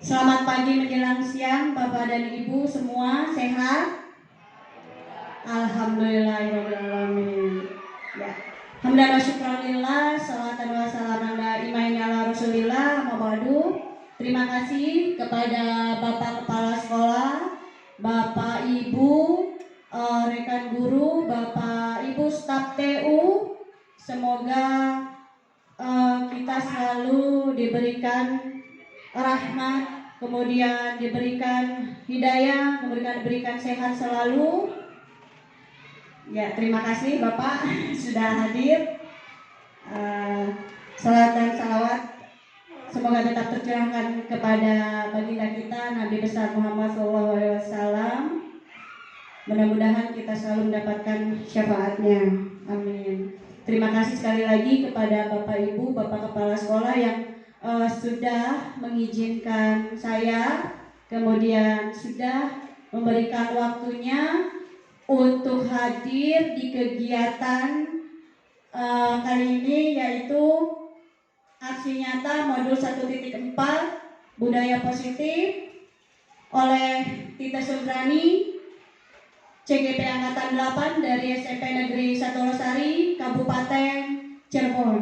Selamat pagi menjelang siang, Bapak dan Ibu semua sehat? Alhamdulillahirrahmanirrahim. Ya. Hamdan wa syukranillah, salatan wa salaman imaini ala rasulillah, mabadu. Terima kasih kepada Bapak Kepala Sekolah, Bapak Ibu, rekan guru, Bapak Ibu staf TU. Semoga kita selalu diberikan rahmat, kemudian diberikan hidayah, kemudian diberikan sehat selalu. Ya, terima kasih Bapak sudah hadir. Salat dan salawat semoga tetap tercurahkan kepada baginda kita Nabi besar Muhammad SAW. Mudah-mudahan kita selalu mendapatkan syafaatnya. Amin. Terima kasih sekali lagi kepada Bapak Ibu, Bapak Kepala Sekolah yang sudah mengizinkan saya, kemudian sudah memberikan waktunya untuk hadir di kegiatan kali ini, yaitu aksi nyata modul 1.4 budaya positif oleh Tita Sultrani CGP Angkatan 8 dari SMP Negeri 1 Losari, Kabupaten Cirebon.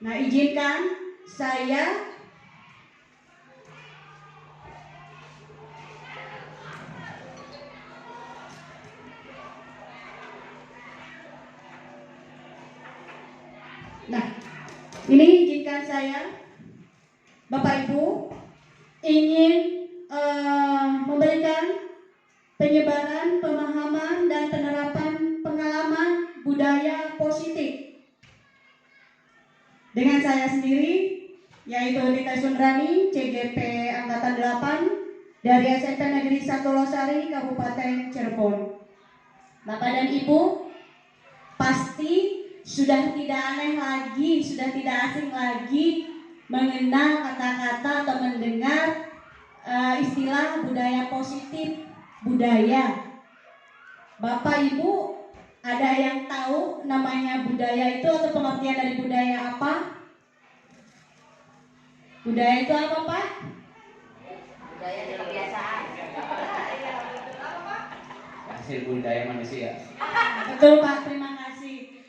Nah, izinkan saya ini izinkan saya, Bapak Ibu, ingin memberikan penyebaran, pemahaman, dan penerapan pengalaman budaya positif dengan saya sendiri, yaitu Tita Sundrani, CGP Angkatan 8 dari SMP Negeri 1 Losari, Kabupaten Cirebon. Bapak dan Ibu pasti sudah tidak aneh lagi, sudah tidak asing lagi mengenal kata-kata atau mendengar istilah budaya positif, budaya. Bapak Ibu ada yang tahu namanya budaya itu atau pengertian dari budaya apa? Budaya itu apa, Pak? Budaya itu kebiasaan. Hasil budaya manusia. Betul, Pak, terima kasih.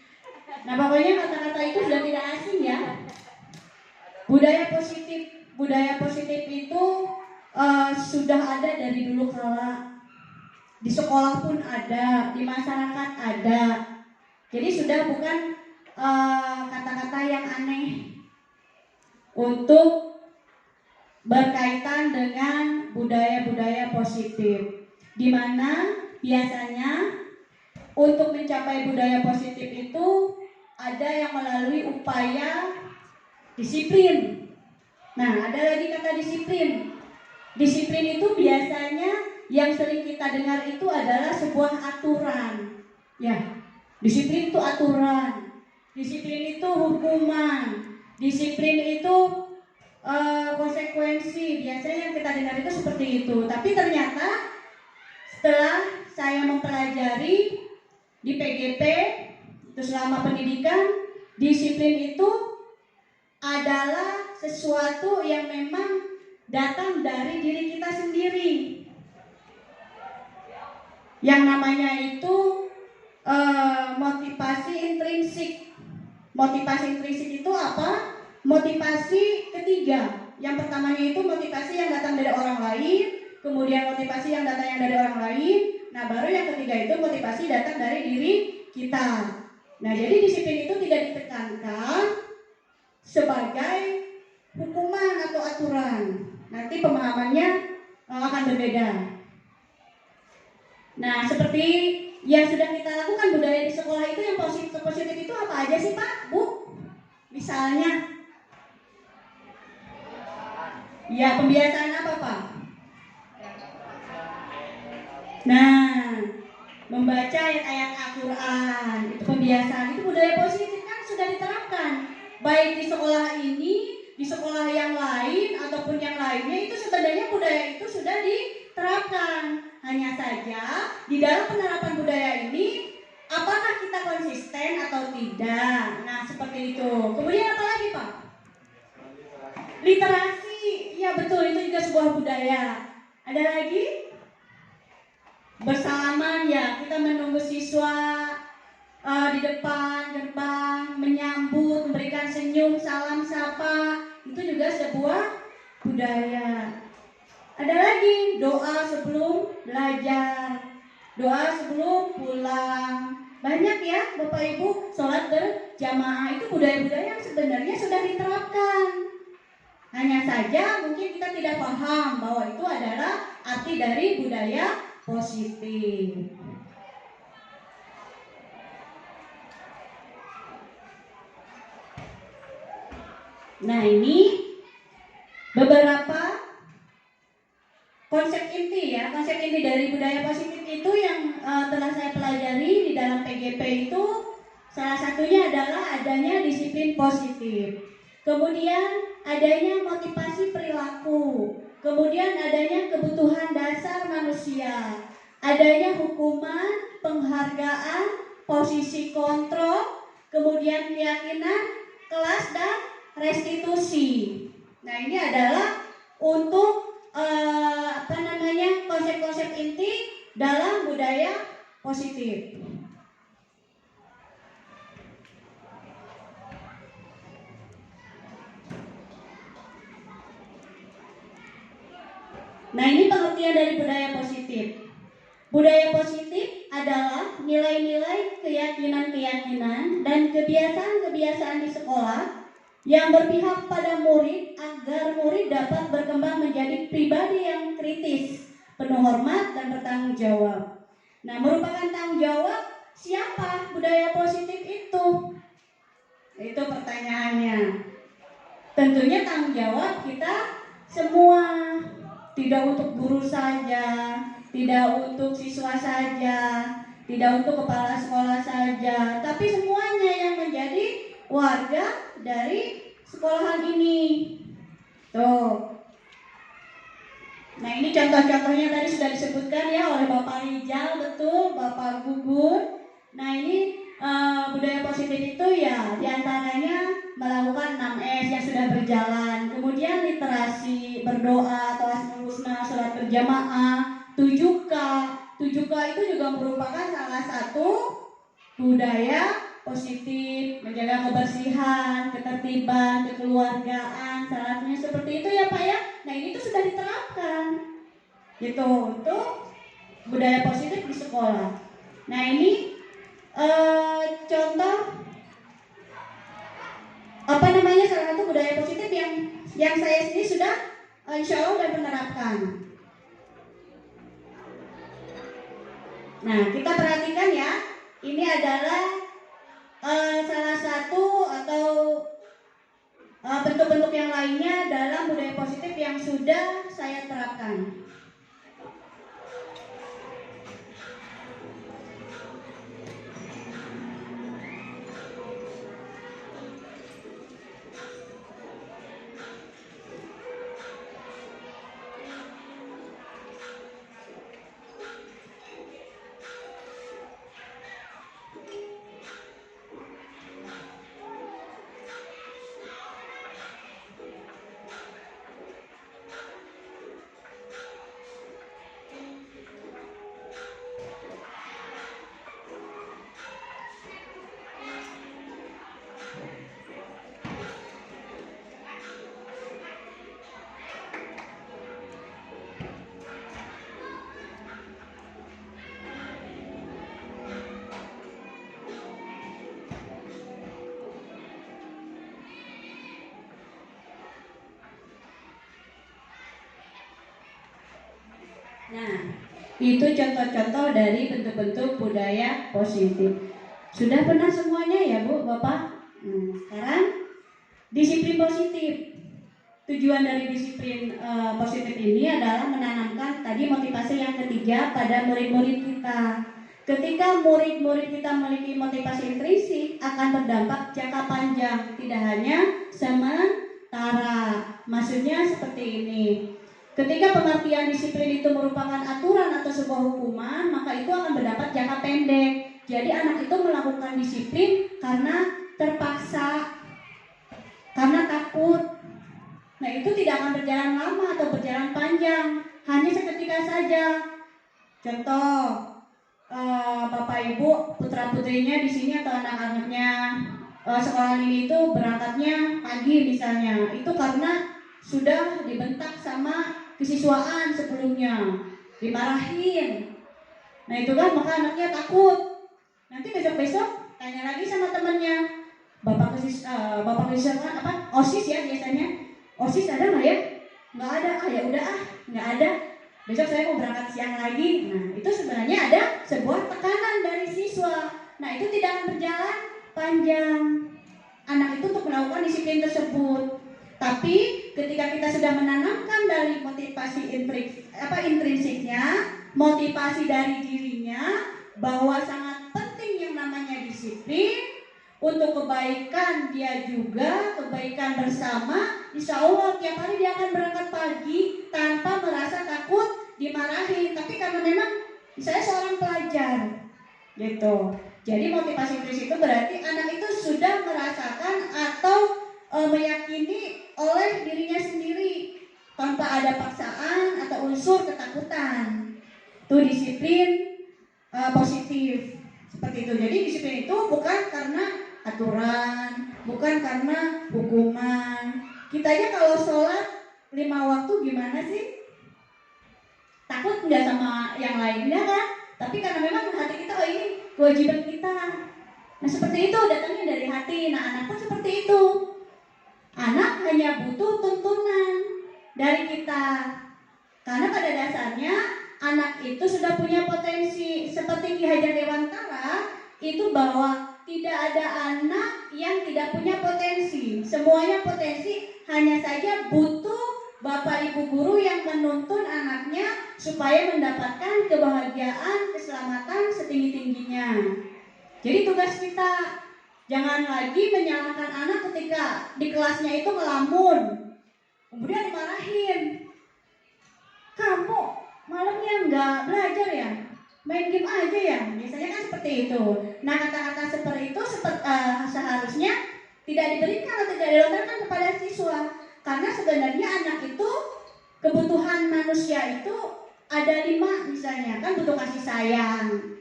Nah, pokoknya kata-kata itu sudah tidak asing ya. Budaya positif itu sudah ada dari dulu kala. Di sekolah pun ada, di masyarakat ada. Jadi sudah bukan kata-kata yang aneh untuk berkaitan dengan budaya-budaya positif, di mana biasanya untuk mencapai budaya positif itu ada yang melalui upaya disiplin. Nah, ada lagi kata disiplin. Disiplin itu biasanya yang sering kita dengar itu adalah sebuah aturan. Ya, disiplin itu aturan. Disiplin itu hukuman. Disiplin itu konsekuensi. Biasanya yang kita dengar itu seperti itu. Tapi ternyata setelah saya mempelajari di PGP itu selama pendidikan, disiplin itu adalah sesuatu yang memang datang dari diri kita sendiri. Yang namanya itu motivasi intrinsik. Motivasi intrinsik itu apa? Motivasi ketiga. Yang pertamanya itu motivasi yang datang dari orang lain, kemudian motivasi yang datang dari orang lain. Nah, baru yang ketiga itu motivasi datang dari diri kita. Nah, jadi disiplin itu tidak ditekankan sebagai hukuman atau aturan. Nanti pemahamannya akan berbeda. Nah, seperti yang sudah kita lakukan budaya di sekolah itu, yang positif itu apa aja sih, Pak, Bu? Misalnya, ya, pembiasaan apa, Pak? Nah, membaca ayat-ayat Al-Quran, itu pembiasaan, itu budaya positif kan sudah diterapkan. Baik di sekolah ini, di sekolah yang lain, ataupun yang lainnya, itu sebenarnya budaya itu sudah diterapkan. Hanya saja, di dalam penerapan budaya ini, apakah kita konsisten atau tidak? Nah, seperti itu. Kemudian apa lagi, Pak? Literasi. Ya betul, itu juga sebuah budaya. Ada lagi? Bersalaman ya, kita menunggu siswa di depan gerbang, menyambut, memberikan senyum, salam, sapa, itu juga sebuah budaya. Ada lagi doa sebelum belajar, doa sebelum pulang. Banyak ya Bapak Ibu, sholat berjamaah itu budaya-budaya yang sebenarnya sudah diterapkan. Hanya saja mungkin kita tidak paham bahwa itu adalah arti dari budaya positif. Nah, ini beberapa konsep inti ya, konsep inti dari budaya positif itu yang telah saya pelajari di dalam PGP itu salah satunya adalah adanya disiplin positif. Kemudian adanya motivasi perilaku, kemudian adanya kebutuhan dasar manusia, adanya hukuman, penghargaan, posisi kontrol, kemudian keyakinan, kelas dan restitusi. Nah, ini adalah untuk konsep-konsep inti dalam budaya positif. Nah, ini pengertian dari budaya positif. Budaya positif adalah nilai-nilai, keyakinan-keyakinan, dan kebiasaan-kebiasaan di sekolah yang berpihak pada murid agar murid dapat berkembang menjadi pribadi yang kritis, penuh hormat, dan bertanggung jawab. Nah, merupakan tanggung jawab siapa budaya positif itu? Itu pertanyaannya. Tentunya tanggung jawab kita semua. Tidak untuk guru saja, tidak untuk siswa saja, tidak untuk kepala sekolah saja, tapi semuanya yang menjadi warga dari sekolahan ini. Tuh. Nah, ini contoh-contohnya tadi sudah disebutkan ya oleh Bapak Rijal, betul, Bapak Gugun. Nah, ini budaya positif itu ya diantaranya melakukan 6S yang sudah berjalan, kemudian literasi, berdoa atau asmaul husna, sholat berjamaah, 7K. 7K itu juga merupakan salah satu budaya positif, menjaga kebersihan, ketertiban, kekeluargaan, salah satunya seperti itu ya Pak ya. Nah, ini tuh sudah diterapkan gitu untuk budaya positif di sekolah. Nah, ini contoh salah satu budaya positif yang saya sendiri sudah insya Allah dan menerapkan. Nah, kita perhatikan ya, ini adalah salah satu atau bentuk-bentuk yang lainnya dalam budaya positif yang sudah saya terapkan. Nah, itu contoh-contoh dari bentuk-bentuk budaya positif. Sudah pernah semuanya ya Bu, Bapak? Sekarang disiplin positif. Tujuan dari disiplin positif ini adalah menanamkan tadi motivasi yang ketiga pada murid-murid kita. Ketika murid-murid kita memiliki motivasi intrinsik akan berdampak jangka panjang, tidak hanya sementara. Maksudnya seperti ini. Ketika pengertian disiplin itu merupakan aturan atau sebuah hukuman, maka itu akan berdampak jangka pendek. Jadi anak itu melakukan disiplin karena terpaksa, karena takut, Nah itu tidak akan berjalan lama atau berjalan panjang, hanya seketika saja. Contoh, Bapak Ibu putra putrinya di sini atau anak-anaknya sekolah ini itu berangkatnya pagi misalnya, itu karena sudah dibentak sama kesiswaan sebelumnya, dimarahin. Nah itu kan maka anaknya takut. Nanti besok-besok tanya lagi sama temannya, bapak kesiswaan apa OSIS ya biasanya, OSIS ada nggak ya? Nggak ada. Ah ya udah nggak ada. Besok saya mau berangkat siang lagi. Nah itu sebenarnya ada sebuah tekanan dari siswa. Nah itu tidak akan berjalan panjang anak itu untuk melakukan disiplin tersebut. Tapi ketika kita sudah menanamkan dari motivasi intrinsiknya, motivasi dari dirinya bahwa sangat penting yang namanya disiplin untuk kebaikan dia juga, kebaikan bersama, insya Allah tiap hari dia akan berangkat pagi tanpa merasa takut dimarahin. Tapi karena memang saya seorang pelajar gitu, jadi motivasi intrinsik itu berarti anak itu sudah merasakan atau meyakini oleh dirinya sendiri tanpa ada paksaan atau unsur ketakutan. Itu disiplin positif seperti itu. Jadi disiplin itu bukan karena aturan, bukan karena hukuman. Kita aja kalau sholat 5 waktu gimana sih? Takut nggak sama yang lainnya kan? Tapi karena memang hati kita, oh ini kewajiban kita. Nah seperti itu datangnya dari hati. Nah anak pun seperti itu. Anak hanya butuh tuntunan dari kita. Karena pada dasarnya anak itu sudah punya potensi. Seperti Ki Hajar Dewantara itu bahwa tidak ada anak yang tidak punya potensi. Semuanya potensi, hanya saja butuh Bapak Ibu guru yang menuntun anaknya supaya mendapatkan kebahagiaan, keselamatan setinggi-tingginya. Jadi tugas kita jangan lagi menyalahkan anak ketika di kelasnya itu ngelamun, kemudian dimarahin. Kamu malamnya nggak belajar ya? Main game aja ya? Biasanya kan seperti itu. Nah kata-kata seperti itu seharusnya tidak diberikan atau tidak dilontarkan kepada siswa. Karena sebenarnya anak itu kebutuhan manusia itu ada 5 misalnya, kan butuh kasih sayang.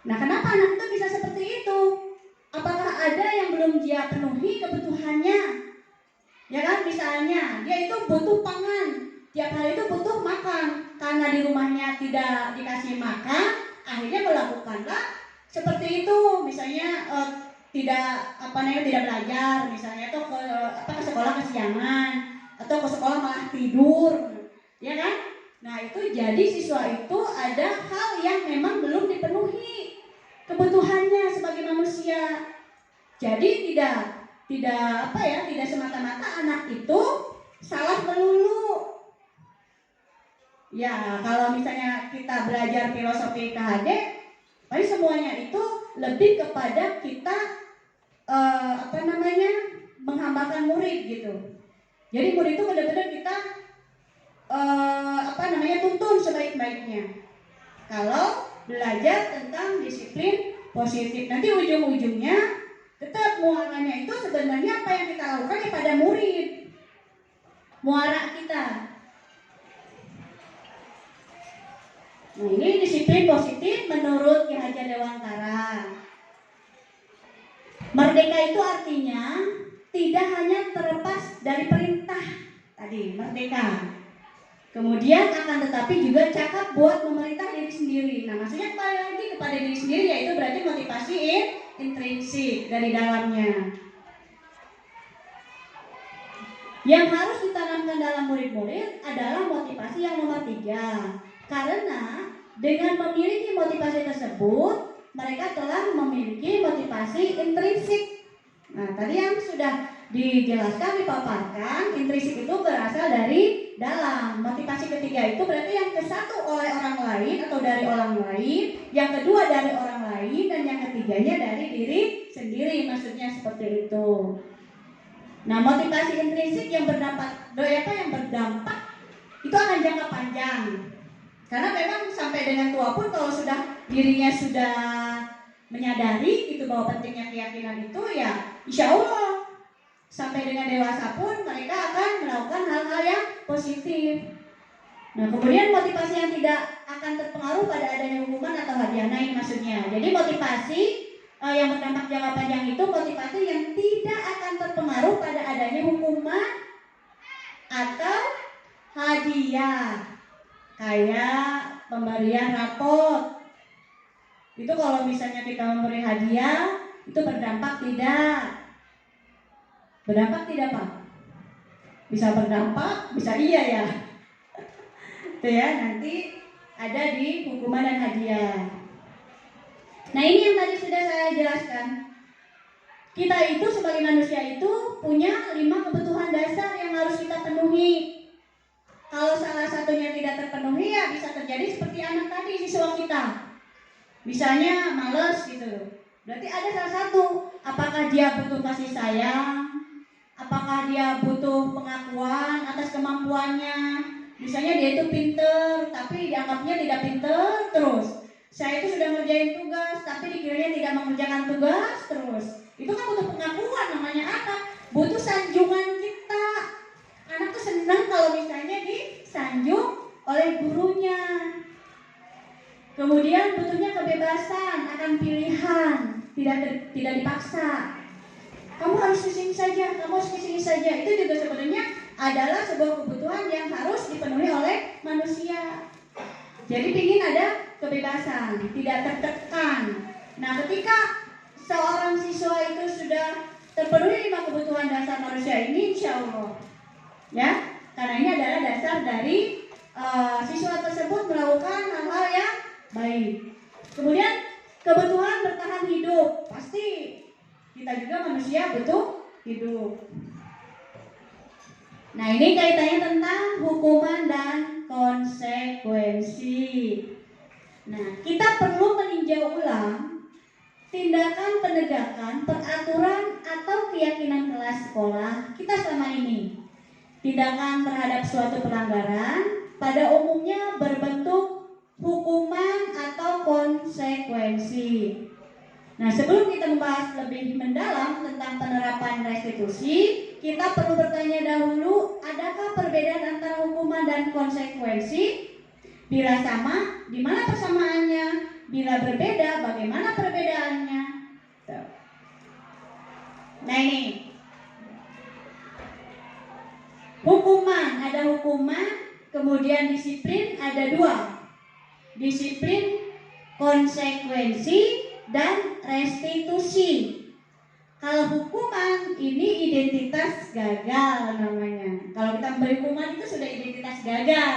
Nah kenapa anak itu bisa seperti itu? Apakah ada yang belum dia penuhi kebutuhannya? Ya kan, misalnya dia itu butuh pangan, tiap hari itu butuh makan. Karena di rumahnya tidak dikasih makan, akhirnya melakukanlah seperti itu. Misalnya tidak belajar misalnya, atau ke sekolah kesiangan, atau ke sekolah malah tidur, ya kan? Nah itu jadi siswa itu ada hal yang memang belum dipenuhi kebutuhannya sebagai manusia. Jadi tidak semata-mata anak itu salah melulu. Ya kalau misalnya kita belajar filosofi KHD, tapi semuanya itu lebih kepada kita menghambakan murid gitu. Jadi murid itu benar-benar kita tuntun sebaik-baiknya. Kalau belajar tentang disiplin positif, nanti ujung-ujungnya tetap muaranya itu sebenarnya apa yang kita lakukan kepada murid, muara kita. Nah ini disiplin positif menurut Ki Hajar Dewantara. Merdeka itu artinya tidak hanya terlepas dari perintah tadi, merdeka. Kemudian akan tetapi juga cakap buat memerintah diri sendiri. Nah maksudnya kembali lagi kepada diri sendiri, yaitu berarti motivasi intrinsik dari dalamnya. Yang harus ditanamkan dalam murid-murid adalah motivasi yang nomor 3. Karena dengan memiliki motivasi tersebut, mereka telah memiliki motivasi intrinsik. Nah, tadi yang sudah dijelaskan, dipaparkan, intrinsik itu berasal dari dalam. Motivasi ketiga itu berarti yang ke-1 oleh orang lain atau dari orang lain, yang kedua dari orang lain, dan yang ketiganya dari diri sendiri. Maksudnya seperti itu. Nah, motivasi intrinsik yang berdampak itu akan jangka panjang. Karena memang sampai dengan tua pun kalau dirinya sudah menyadari itu bahwa pentingnya keyakinan itu, ya insya Allah sampai dengan dewasa pun mereka akan melakukan hal-hal yang positif. Nah, kemudian motivasi yang tidak akan terpengaruh pada adanya hukuman atau hadiah. Nah, ini maksudnya. Jadi motivasi yang berdampak jangka panjang itu motivasi yang tidak akan terpengaruh pada adanya hukuman atau hadiah. Kayak pemberian rapot. Itu kalau misalnya kita memberi hadiah, itu berdampak tidak? Berdampak tidak, Pak? Bisa berdampak, bisa iya ya. Itu ya, nanti ada di hukuman dan hadiah. Nah, ini yang tadi sudah saya jelaskan. Kita itu sebagai manusia itu punya 5 kebutuhan dasar yang harus kita penuhi. Kalau salah satunya tidak terpenuhi, ya bisa terjadi seperti anak tadi, siswa kita. Misalnya males gitu. Berarti ada salah satu. Apakah dia butuh kasih sayang? Apakah dia butuh pengakuan atas kemampuannya? Misalnya dia itu pinter, tapi dianggapnya tidak pinter terus. Saya itu sudah ngerjain tugas, tapi dikiranya tidak mengerjakan tugas terus. Itu kan butuh pengakuan, namanya anak. Butuh sanjungan kita. Anak tuh senang kalau misalnya disanjung oleh gurunya. Kemudian butuhnya kebebasan akan pilihan, tidak dipaksa. Kamu harus kesini saja, kamu harus kesini saja. Itu juga sebenarnya adalah sebuah kebutuhan yang harus dipenuhi oleh manusia. Jadi ingin ada kebebasan, tidak tertekan. Nah, ketika seorang siswa itu sudah terpenuhi 5 kebutuhan dasar manusia ini, insya Allah, ya, karena ini adalah dasar dari siswa tersebut melakukan hal-hal yang baik. Kemudian kebutuhan bertahan hidup, pasti kita juga manusia butuh hidup. Nah, ini kaitannya tentang hukuman dan konsekuensi. Nah, kita perlu meninjau ulang tindakan penegakan peraturan atau keyakinan kelas sekolah kita selama ini. Tindakan terhadap suatu pelanggaran pada umumnya berbentuk hukuman atau konsekuensi. Nah, sebelum kita membahas lebih mendalam tentang penerapan restitusi, kita perlu bertanya dahulu, adakah perbedaan antara hukuman dan konsekuensi? Bila sama, di mana persamaannya? Bila berbeda, bagaimana perbedaannya? Nah, ini hukuman, ada hukuman, kemudian disiplin, ada 2. Disiplin, konsekuensi, dan restitusi. Kalau hukuman ini identitas gagal namanya. Kalau kita memberi hukuman itu sudah identitas gagal.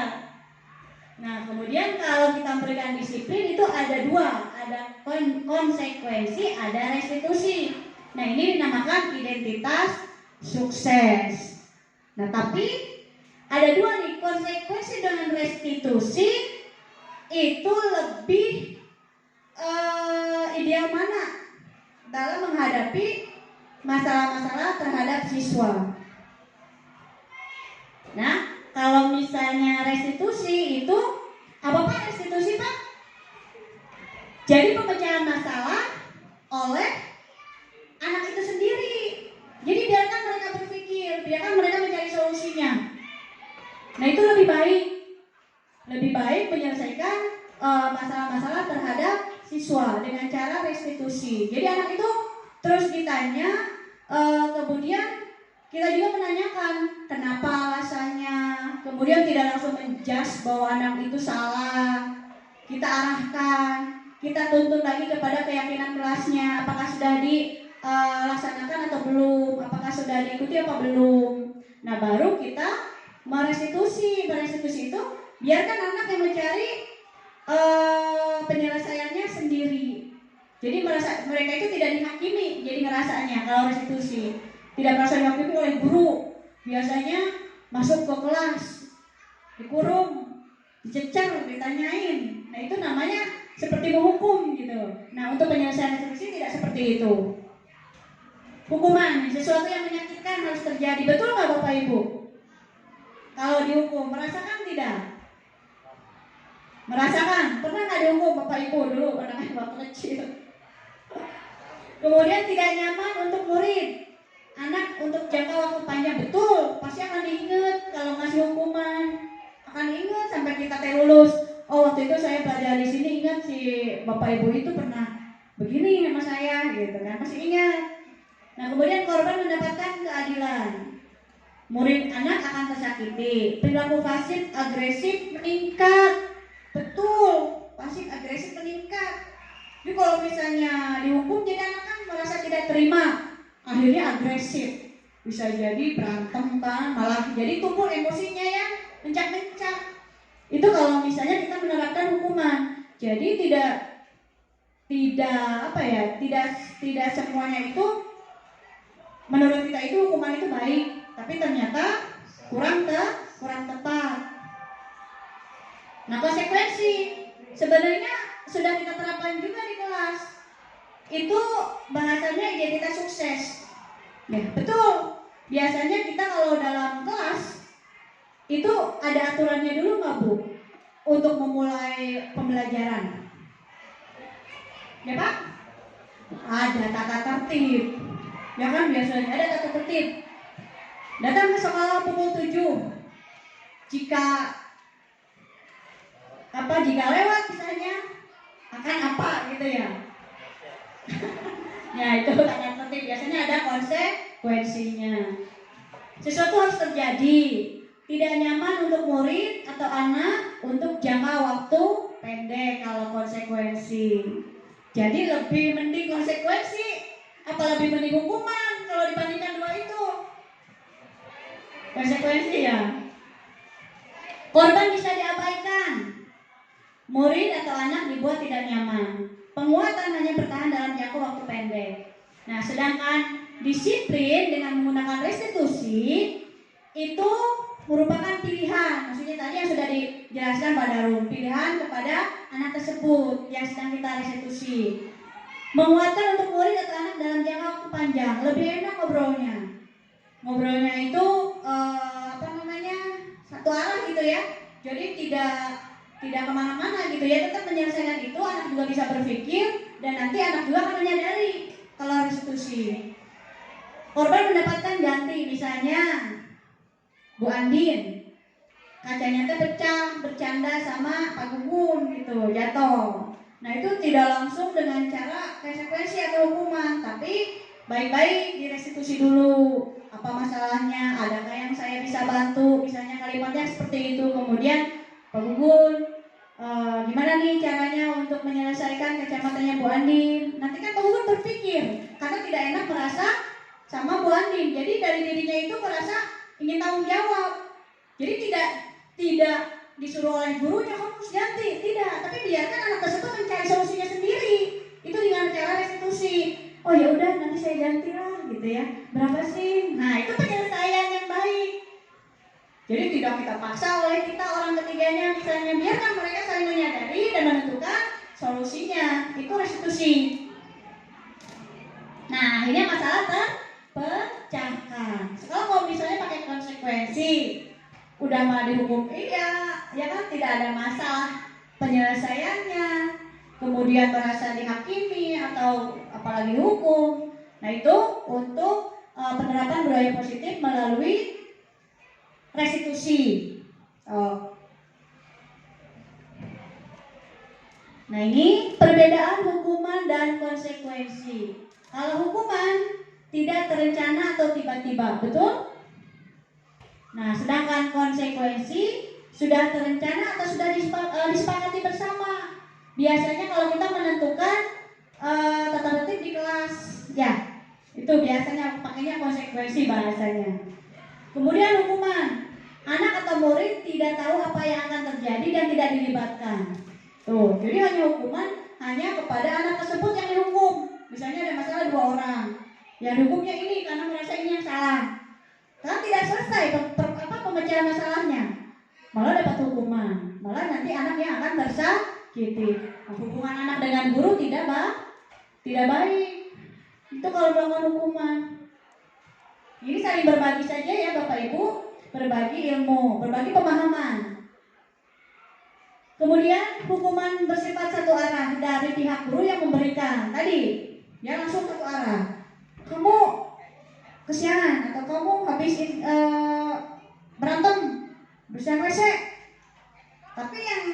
Nah, kemudian kalau kita memberikan disiplin itu ada 2, ada konsekuensi, ada restitusi. Nah, ini dinamakan identitas sukses. Nah, tapi ada 2 nih, konsekuensi dengan restitusi itu lebih ideal mana dalam menghadapi masalah-masalah terhadap siswa. Nah, kalau misalnya restitusi itu apa Pak restitusi Pak? Jadi pemecahan masalah oleh anak itu sendiri. Jadi biarkan mereka berpikir, biarkan mereka mencari solusinya. Nah, itu lebih baik menyelesaikan masalah-masalah terhadap siswa dengan cara restitusi. Jadi anak itu terus ditanya, kemudian kita juga menanyakan kenapa alasannya. Kemudian tidak langsung menjudge bahwa anak itu salah. Kita arahkan, kita tuntun lagi kepada keyakinan kelasnya. Apakah sudah dilaksanakan atau belum? Apakah sudah diikuti apa belum? Nah, baru kita merestitusi. Merestitusi itu biarkan anak yang mencari penyelesaiannya sendiri. Jadi mereka itu tidak dihakimi. Jadi ngerasanya kalau restitusi tidak merasa dihakimi oleh guru. Biasanya masuk ke kelas, dikurung, dicecer, ditanyain. Nah, itu namanya seperti menghukum gitu. Nah, untuk penyelesaian restitusi tidak seperti itu. Hukuman, sesuatu yang menyakitkan harus terjadi. Betul nggak Bapak Ibu? Kalau dihukum, merasakan tidak? Merasakan? Pernah nggak dihukum Bapak Ibu dulu anak waktu kecil? Kemudian tidak nyaman untuk murid. anak untuk jangka waktu panjang, betul, pasti akan diingat kalau ngasih hukuman, akan ingat sampai kita lulus. Oh, waktu itu saya belajar di sini, ingat si bapak ibu itu pernah begini sama saya, gitu kan, masih ingat. Nah, kemudian korban mendapatkan keadilan. Murid anak akan tersakiti, perilaku pasif agresif meningkat, betul, pasif agresif meningkat. Jadi kalau misalnya dihukum, jadi anak kan merasa tidak terima, akhirnya agresif, bisa jadi berantem kan, malah jadi tumbuh emosinya ya, mencak-mencak. Itu kalau misalnya kita menerapkan hukuman. Jadi tidak semuanya itu menurut kita itu hukuman itu baik, tapi ternyata kurang tepat. Nah, konsekuensi sebenarnya sudah kita terapkan juga di kelas. Itu bahasanya identitas sukses. Ya, betul. Biasanya kita kalau dalam kelas itu ada aturannya dulu nggak, Bu? Untuk memulai pembelajaran. Ya, Pak? Ada tata tertib. Ya kan, biasanya ada tata tertib. Datang ke sekolah pukul 7. Jika lewat misalnya akan apa gitu ya. Ya, itu tata tertib, biasanya ada konsekuensinya. Sesuatu harus terjadi. Tidak nyaman untuk murid atau anak untuk jangka waktu pendek kalau konsekuensi. Jadi lebih mending konsekuensi, apa lebih mending hukuman kalau dibandingkan dua itu? Konsekuensi ya. Korban bisa diabaikan. Murid atau anak dibuat tidak nyaman. Penguatan hanya bertahan dalam jangka waktu pendek. Nah, sedangkan disiplin dengan menggunakan restitusi itu merupakan pilihan. Maksudnya tadi yang sudah dijelaskan Pak Darum, pilihan kepada anak tersebut yang sedang kita restitusi. Menguatkan untuk murid atau anak dalam jangka waktu panjang, lebih enak ngobrolnya. Ngobrolnya itu satu arah gitu ya. Jadi tidak kemana-mana gitu ya, tetap menyelesaikan itu, anak juga bisa berpikir dan nanti anak juga akan menyadari kalau restitusi. Korban mendapatkan ganti, misalnya Bu Andin kacanya teh pecah bercanda sama Pak Gugun gitu, jatuh. Nah, itu tidak langsung dengan cara konsekuensi atau hukuman, tapi baik-baik direstitusi dulu. Apa masalahnya? Adakah yang saya bisa bantu? Misalnya kalimatnya seperti itu. Kemudian Pak Gugun, gimana nih caranya untuk menyelesaikan kacamatanya Bu Andin? Nanti kan Pak Gugun berpikir, karena tidak enak merasa sama Bu Andin. Jadi dari dirinya itu merasa ingin tanggung jawab. Jadi tidak disuruh oleh gurunya kamu harus ganti, tidak. Tapi biarkan anak tersebut mencari solusinya sendiri. Itu dengan cara restitusi. Oh ya udah, nanti saya ganti lah, gitu ya. Berapa sih? Nah, itu penyelesaian yang baik. Jadi tidak kita paksa oleh kita orang ketiganya, misalnya biarkan mereka saling menyadari dan menentukan solusinya. Itu restitusi. Nah, ini masalah terpecahkan. Sekarang kalau misalnya pakai konsekuensi, udah malah dihukum, iya, ya kan tidak ada masalah penyelesaiannya. Kemudian merasa dihakimi atau apalagi hukum. Nah, itu untuk penerapan budaya positif melalui restitusi. Nah, ini perbedaan hukuman dan konsekuensi. Kalau hukuman tidak terencana atau tiba-tiba, betul? Nah, sedangkan konsekuensi sudah terencana atau sudah disepakati bersama. Biasanya kalau kita menentukan tata tertib di kelas, ya, itu biasanya pakainya konsekuensi bahasanya. Kemudian hukuman, anak atau murid tidak tahu apa yang akan terjadi dan tidak dilibatkan. Tuh, jadi hanya hukuman hanya kepada anak tersebut yang dihukum. Misalnya ada masalah 2 orang, yang dihukumnya ini karena merasa ini yang salah. Karena tidak selesai pemecahan masalahnya, malah dapat hukuman, malah nanti anak yang akan tersakiti. Hubungan anak dengan guru tidak baik. Itu kalau melakukan hukuman. Ini saling berbagi saja ya Bapak Ibu, berbagi ilmu, berbagi pemahaman. Kemudian hukuman bersifat satu arah dari pihak guru yang memberikan tadi, ya langsung satu arah. Kamu kesiangan atau kamu habis berantem bersama WC. Tapi yang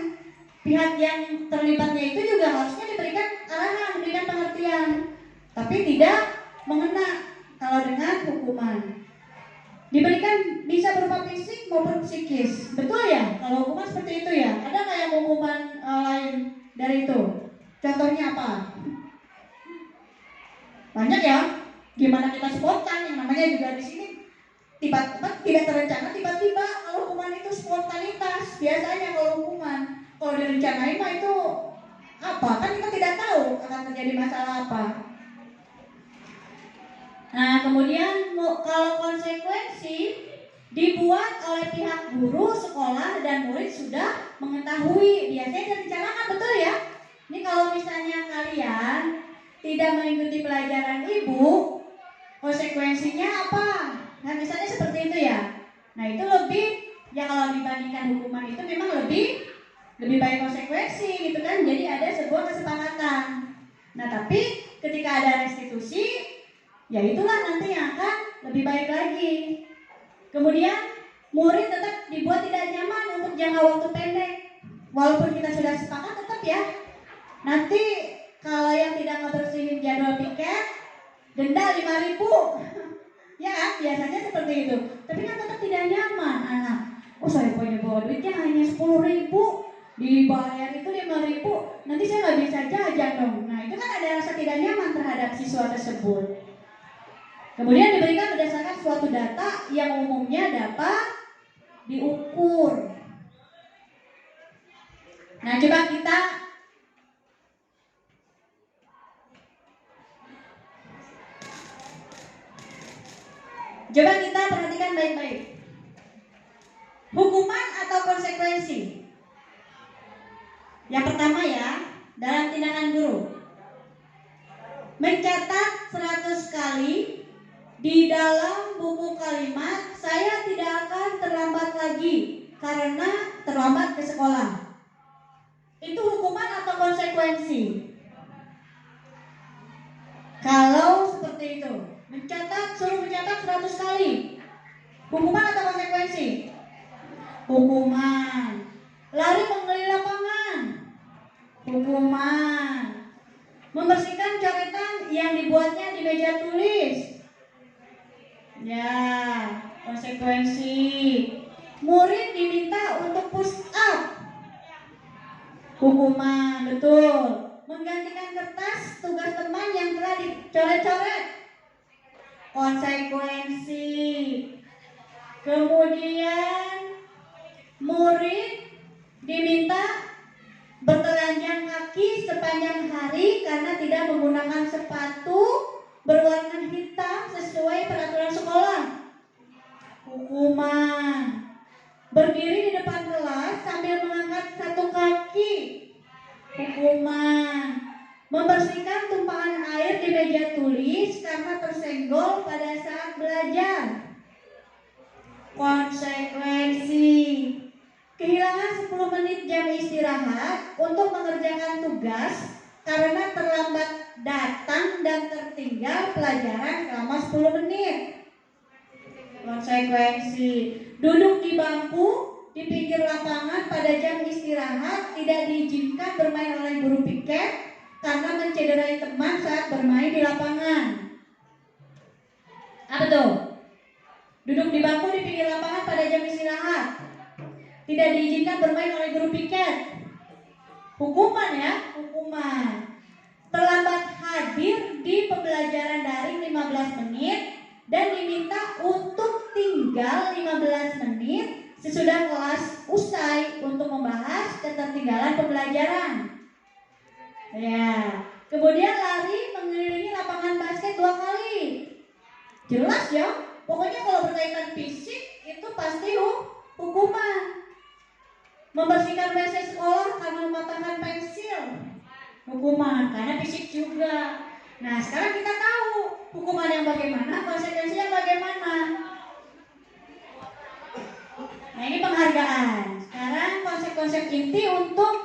pihak yang terlibatnya itu juga harusnya diberikan arahan, diberikan pengertian, tapi tidak mengena kalau dengan hukuman. Diberikan bisa berupa fisik maupun psikis, betul ya? Kalau hukuman seperti itu ya. Ada nggak yang hukuman lain dari itu? Contohnya apa? Banyak ya. Gimana kita spontan? Yang namanya juga di sini tiba-tiba tidak terencana, tiba-tiba. Kalau hukuman itu spontanitas. Biasanya kalau hukuman, kalau direncanain mah itu apa? Kan kita tidak tahu akan terjadi masalah apa. Nah, kemudian kalau konsekuensi dibuat oleh pihak guru, sekolah, dan murid sudah mengetahui. Biasanya direncanakan, betul ya? Ini kalau misalnya kalian tidak mengikuti pelajaran ibu, konsekuensinya apa? Nah, misalnya seperti itu ya. Nah, itu lebih, ya kalau dibandingkan hukuman itu memang lebih baik konsekuensi gitu kan. Jadi ada sebuah kesepakatan. Nah, tapi ketika ada restitusi, ya itulah nanti yang akan lebih baik lagi. Kemudian murid tetap dibuat tidak nyaman untuk jangka waktu pendek. Walaupun kita sudah sepakat, tetap ya. Nanti kalau yang tidak ngebersihin jadwal piket, denda 5.000. Ya kan, biasanya seperti itu. Tapi kan tetap tidak nyaman anak. Oh, saya punya bawa duitnya hanya 10.000, dibayar itu 5.000. Nanti saya nggak bisa jajan dong. Nah, itu kan ada rasa tidak nyaman terhadap siswa tersebut. Kemudian diberikan berdasarkan suatu data yang umumnya dapat diukur. Nah, coba kita perhatikan baik-baik. Hukuman atau konsekuensi? Yang pertama ya, dalam tindakan guru. Mencatat 100 kali di dalam buku kalimat, saya tidak akan terlambat lagi karena terlambat ke sekolah. Itu hukuman atau konsekuensi? Kalau seperti itu, suruh mencatat 100 kali. Hukuman atau konsekuensi? Hukuman. Lari mengelilingi lapangan. Hukuman. Membersihkan coretan yang dibuatnya di meja tulis. Ya, konsekuensi. Murid diminta untuk push up. Hukuman, betul. Menggantikan kertas tugas teman yang telah dicoret-coret. Konsekuensi. Kemudian murid diminta bertelanjang kaki sepanjang hari karena tidak menggunakan sepatu berwarna hitam sesuai peraturan sekolah. Hukuman. Berdiri di depan kelas sambil mengangkat satu kaki. Hukuman. Membersihkan tumpahan air di meja tulis karena tersenggol pada saat belajar. Konsekuensi. Kehilangan 10 menit jam istirahat untuk mengerjakan tugas karena terlambat datang dan tertinggal pelajaran selama 10 menit. Konsekuensi. Duduk di bangku di pinggir lapangan pada jam istirahat, tidak diizinkan bermain oleh guru piket karena mencederai teman saat bermain di lapangan. Apa tuh? Duduk di bangku di pinggir lapangan pada jam istirahat, tidak diizinkan bermain oleh guru piket. Hukuman ya, hukuman. Terlambat hadir di pembelajaran daring 15 menit dan diminta untuk tinggal 15 menit sesudah kelas usai untuk membahas ketertinggalan pembelajaran. Ya, kemudian lari mengelilingi lapangan basket 2 kali. Jelas ya, pokoknya kalau berkaitan fisik itu pasti hukuman. Membersihkan WC sekolah karena mematahkan pensil, hukuman karena fisik juga. Nah, sekarang kita tahu hukuman yang bagaimana, konsekuensinya bagaimana. Nah, ini penghargaan. Sekarang konsep-konsep inti untuk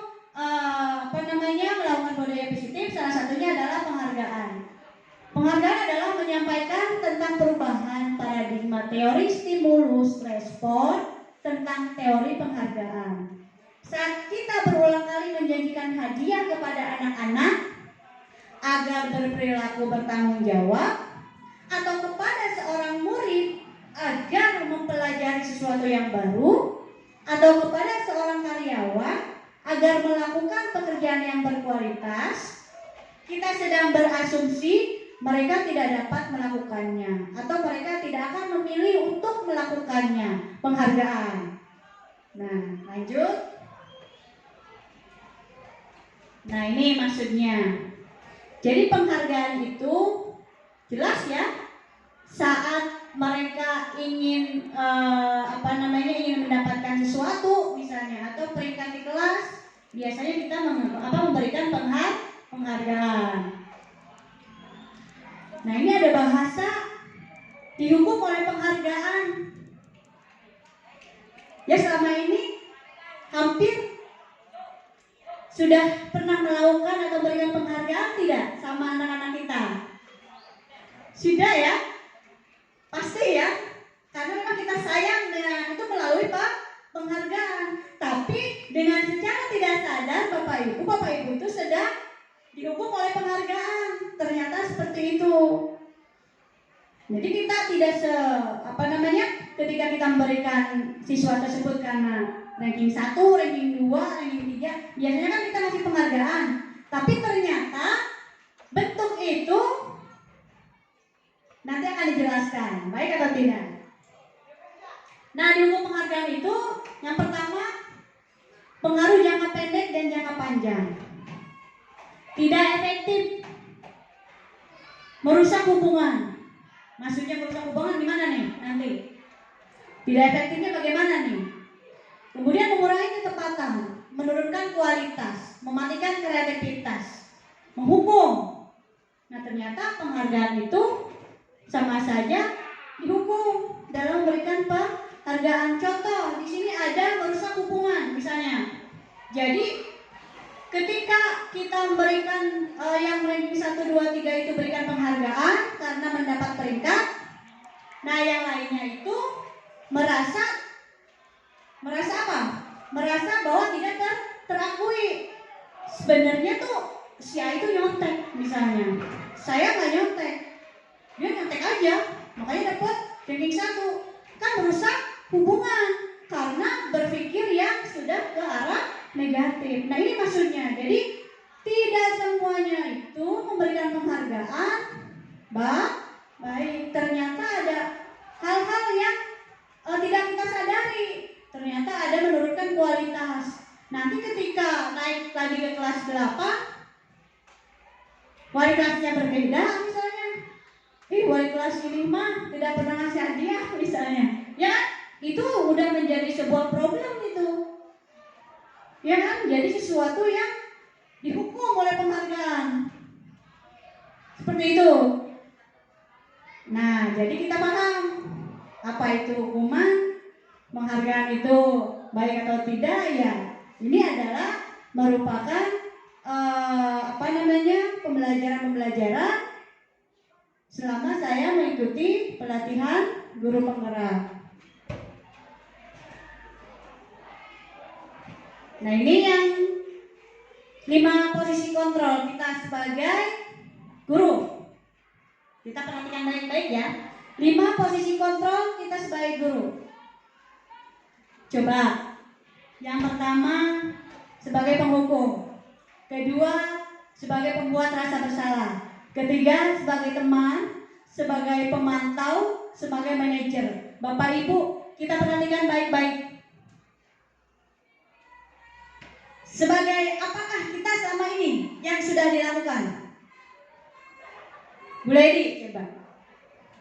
melakukan budaya positif, salah satunya adalah penghargaan. Penghargaan adalah menyampaikan tentang perubahan paradigma teori stimulus respon tentang teori penghargaan. Saat kita berulang kali menjanjikan hadiah kepada anak-anak agar berperilaku bertanggung jawab, atau kepada seorang murid agar mempelajari sesuatu yang baru, atau kepada seorang karyawan agar melakukan pekerjaan yang berkualitas, kita sedang berasumsi mereka tidak dapat melakukannya atau mereka tidak akan memilih untuk melakukannya. Penghargaan. Nah, lanjut. Nah, ini maksudnya. Jadi penghargaan itu jelas ya, saat mereka ingin ingin mendapatkan sesuatu misalnya atau peringkat di kelas, biasanya kita memberikan penghargaan. Nah, ini ada bahasa dihukum oleh penghargaan. Ya, selama ini hampir sudah pernah melakukan atau memberikan penghargaan tidak sama anak-anak kita? Sudah ya? Pasti ya? Karena memang kita sayang dengan itu melalui penghargaan. Tapi dengan secara tidak sadar Bapak Ibu itu sedang dihukum oleh penghargaan. Ternyata seperti itu. Jadi kita tidak ketika kita memberikan siswa tersebut karena ranking 1, ranking 2, ranking 3, biasanya kan kita ngasih penghargaan. Tapi ternyata bentuk itu nanti akan dijelaskan, baik atau tidak. Nah, di hukum penghargaan itu yang pertama, pengaruh jangka pendek dan jangka panjang. Tidak efektif, merusak hubungan. Maksudnya merusak hubungan gimana nih nanti? Tidak efektifnya bagaimana nih? Kemudian mengurangi ketepatan, menurunkan kualitas, mematikan kreativitas, menghukum. Nah, ternyata penghargaan itu sama saja dihukum dalam memberikan penghargaan. Contoh di sini ada merusak hubungan misalnya. Jadi ketika kita memberikan yang ranking 1, 2, 3 itu berikan penghargaan karena mendapat peringkat, nah yang lainnya itu merasa apa? Merasa bahwa tidak terakui. Sebenarnya tuh si A itu nyontek misalnya. Saya nggak nyontek, dia nyontek aja, makanya dapat ranking 1. Kan merusak hubungan karena berpikir yang sudah ke arah negatif. Nah, ini maksudnya. Jadi tidak semuanya itu memberikan penghargaan baik. Ternyata ada hal-hal yang tidak kita sadari. Ternyata ada menurunkan kualitas. Nanti ketika naik lagi ke kelas 8, wali kelasnya berbeda misalnya. Wali kelas ini mah tidak pernah ngasih hadiah misalnya. Ya, itu udah menjadi sebuah problem itu. Ya kan, jadi sesuatu yang dihukum oleh penghargaan. Seperti itu. Nah, jadi kita paham apa itu hukuman, penghargaan itu baik atau tidak ya. Ini adalah merupakan pembelajaran selama saya mengikuti pelatihan guru penggerak. Nah, ini yang 5 posisi kontrol kita sebagai guru. Kita perhatikan baik-baik ya. 5 posisi kontrol kita sebagai guru. Coba. Yang pertama sebagai penghukum. Kedua sebagai pembuat rasa bersalah. Ketiga sebagai teman, sebagai pemantau, sebagai manajer. Bapak Ibu, kita perhatikan baik-baik. Sebagai apakah kita selama ini yang sudah dilakukan? Bu Lady, coba.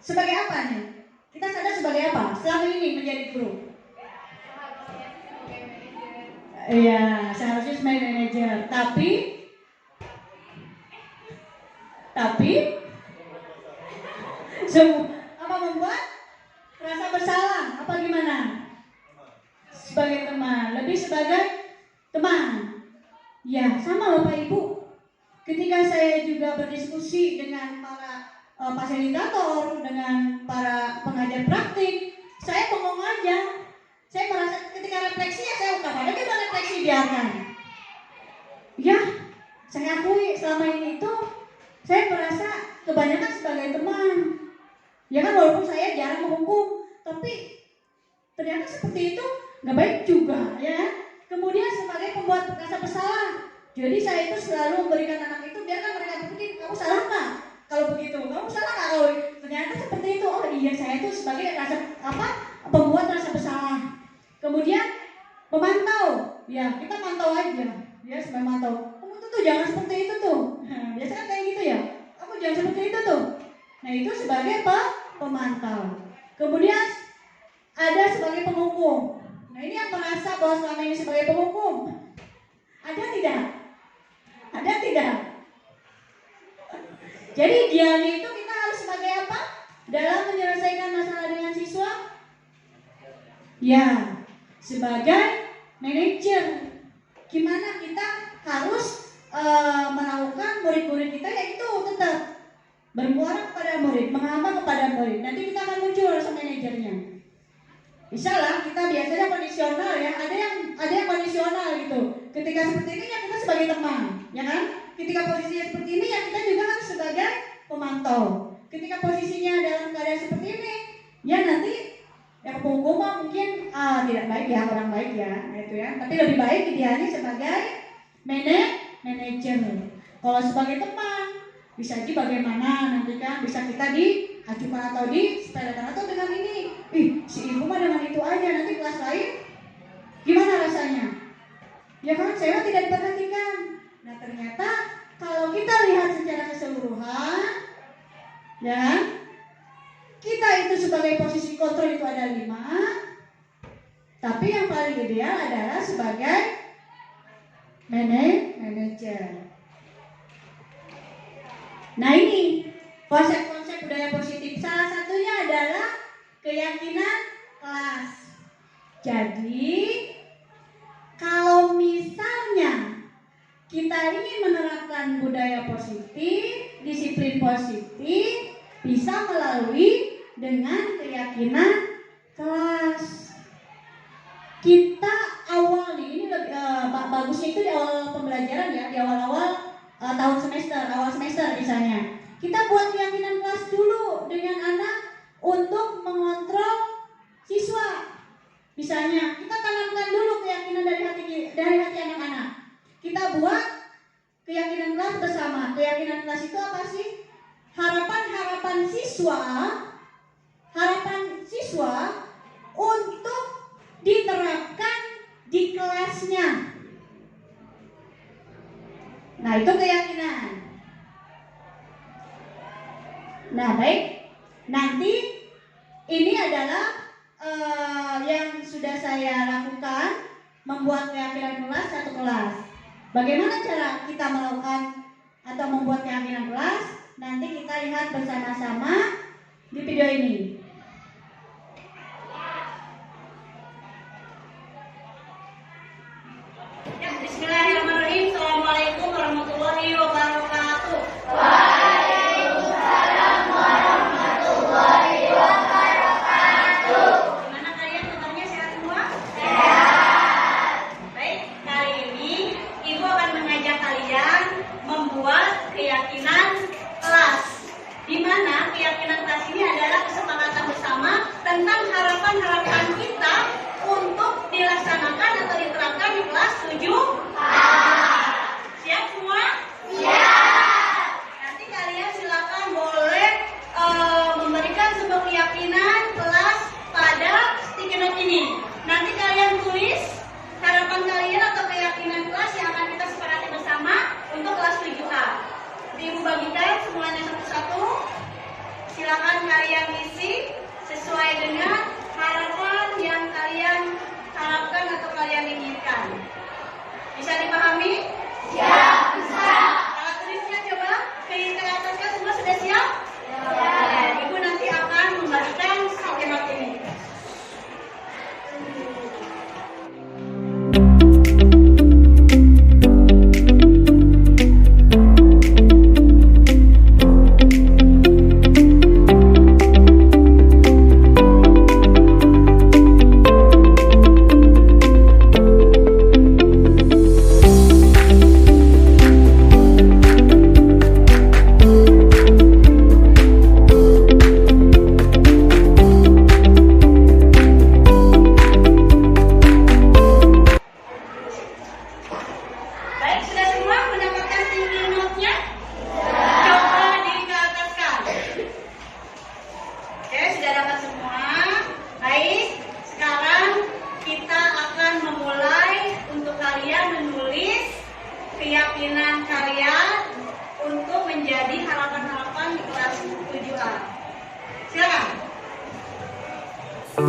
Sebagai apa nih? Kita sadar sebagai apa selama ini menjadi guru? Iya, seharusnya sebagai manajer. Tapi apa membuat rasa bersalah? Apa gimana? Sebagai teman, lebih sebagai teman. Ya, sama Bapak Ibu. Ketika saya juga berdiskusi dengan para fasilitator, dengan para pengajar praktik, saya bengong aja. Saya merasa ketika refleksi ya saya ungkapkan aja udah refleksi, biarkan. Ya, saya akui selama ini itu saya merasa kebanyakan sebagai teman. Ya kan, walaupun saya jarang menghukum, tapi ternyata seperti itu nggak baik juga, ya kan? Kemudian sebagai pembuat rasa bersalah, jadi saya itu selalu memberikan anak itu, biarkan mereka berpikir, kamu salah nggak? Kalau begitu, kamu salah nggak? Kalau ternyata seperti itu, oh iya saya itu sebagai rasa pembuat rasa bersalah. Kemudian memantau, ya kita mantau aja, ya sebagai mantau. Kamu tuh jangan seperti itu tuh. Nah, biasanya kayak gitu ya. Kamu jangan seperti itu tuh. Nah itu sebagai pemantau. Kemudian ada sebagai penghukum. Nah ini yang merasa bahwa selama ini sebagai penghukum. Ada tidak? Ada tidak? Jadi idealnya itu kita harus sebagai apa? Dalam menyelesaikan masalah dengan siswa? Ya, sebagai manajer. Gimana kita harus melakukan murid-murid kita yaitu tetap bermuara kepada murid, mengambang kepada murid. Nanti kita akan muncul rasa manajernya. Misalnya kita biasanya kondisional ya, ada yang kondisional gitu. Ketika seperti ini ya kita sebagai teman, ya kan? Ketika posisinya seperti ini ya kita juga harus sebagai pemantau. Ketika posisinya dalam keadaan seperti ini, ya nanti yang penghukum mungkin tidak baik ya, orang baik ya, gitu ya. Tapi lebih baik idealnya sebagai manajer. Kalau sebagai teman, bisa aja bagaimana nanti kan bisa kita diajukan atau disepelekan atau dengan ini. Si ibu mah dengan itu aja, nanti kelas lain gimana rasanya? Ya kan, saya tidak diperhatikan. Nah ternyata kalau kita lihat secara keseluruhan, ya kita itu sebagai posisi kontrol itu ada 5, tapi yang paling ideal adalah sebagai manajer. Nah ini konsep-konsep budaya positif. Salah satunya adalah keyakinan kelas. Jadi kalau misalnya kita ingin menerapkan budaya positif, disiplin positif, bisa melalui dengan keyakinan kelas. Kita awal nih, ini bagusnya itu di awal pembelajaran ya, di awal-awal awal semester misalnya. Kita buat keyakinan kelas dulu dengan anak untuk mengontrol siswa. Misalnya, kita tanamkan dulu keyakinan dari hati anak-anak. Kita buat keyakinan kelas bersama. Keyakinan kelas itu apa sih? Harapan siswa untuk diterapkan di kelasnya. Nah, itu keyakinan. Nah, baik. Nanti ini adalah yang sudah saya lakukan, membuat keyakinan kelas satu kelas. Bagaimana cara kita melakukan atau membuat keyakinan kelas? Nanti kita lihat bersama-sama di video ini. Ya, bismillahirrahmanirrahim. Assalamualaikum warahmatullahi wabarakatuh. Gimana kalian kabarnya, sehat semua? Baik, kali ini Ibu akan mengajak kalian membuat keyakinan kelas. Di mana keyakinan kelas ini adalah kesepakatan bersama tentang harapan-harapan kita untuk dilaksanakan atau diterapkan di kelas 7A. Siap semua? Siap. Nanti kalian silakan boleh memberikan sebuah keyakinan kelas pada sticky note ini. Nanti kalian tulis harapan kalian atau keyakinan kelas yang akan kita sepakati bersama untuk kelas 7A. Ibu bagikan semuanya satu-satu. Silakan kalian isi sesuai dengan harapan yang kalian harapkan atau kalian inginkan. Bisa dipahami? Ya, bisa. Alat tulisnya coba ke atas kan, semua sudah siap? Ya. Ibu nanti akan membagikan sticky note ini. Jadi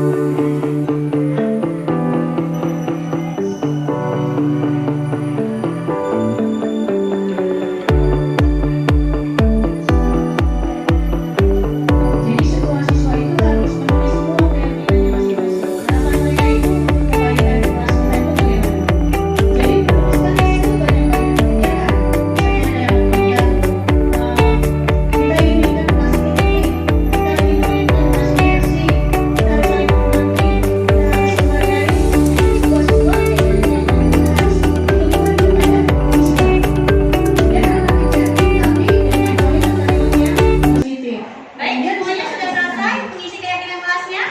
semua siswa itu harus menulis semua keyakinannya masing-masing. Harapan saya itu untuk kebaikan kelas kita itu bagaimana? Jadi menuliskan itu banyak-banyak ya kan? Misalnya ada yang kemudian kita ingin meningkat kelas ini, kita ingin meningkat kelas bersih, kita harus saling menghormati, kita harus menghargai siswa-siswa yang kita harus tentukan kepada siswa. Ya anak kecil, tapi dengan kalimat-kalimat yang positif. Baik, Kemudian semuanya sudah selesai mengisi keyakinan kelasnya?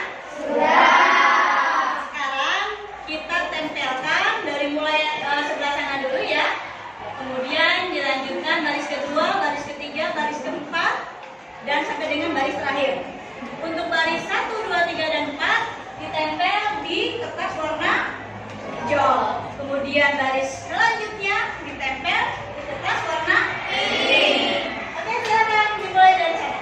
Sudah. Sekarang kita tempelkan dari mulai sebelah sana dulu ya. Kemudian dilanjutkan baris kedua, baris ketiga, baris keempat, dan sampai dengan baris terakhir. Untuk baris 1, 2, 3, dan 4 ditempel di kertas warna hijau. Kemudian baris selanjutnya ditempel di kertas warna pink. Oke, silakan dimulai dari sana.